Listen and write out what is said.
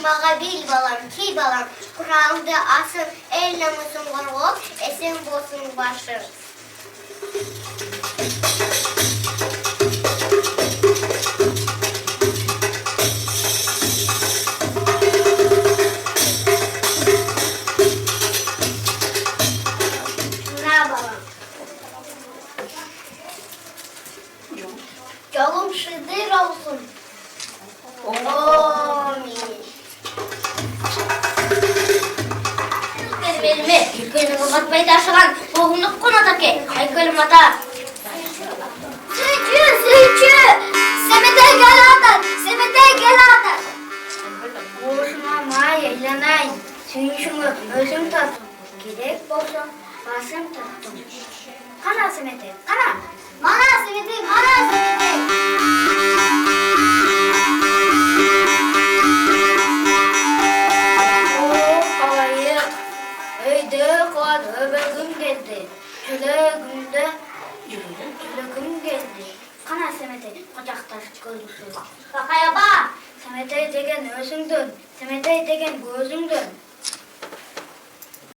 Mağa bil balam, ki balam, Kur'an'da asın, el namusun korulup, esen bolsun başın. Şuna balam. Yolum şıdır olsun. Amin. Elime yükünü kapatmayı taşıran ruhumluk konadaki haykırım ata. Sürücü, Semete gel atan, Semete gel atan. Boşuna ma yaylanay, suyuşumu özüm tattım. Gerek bolsa basım tattım. Kana Semete, kana. Mana Semete, mana Semete. Öbür geldi. Tüleküm geldi. Kana Semete, kocaktaş gözlüsü. Bakaya bak. Semete degen özündün. Semete degen gözündün.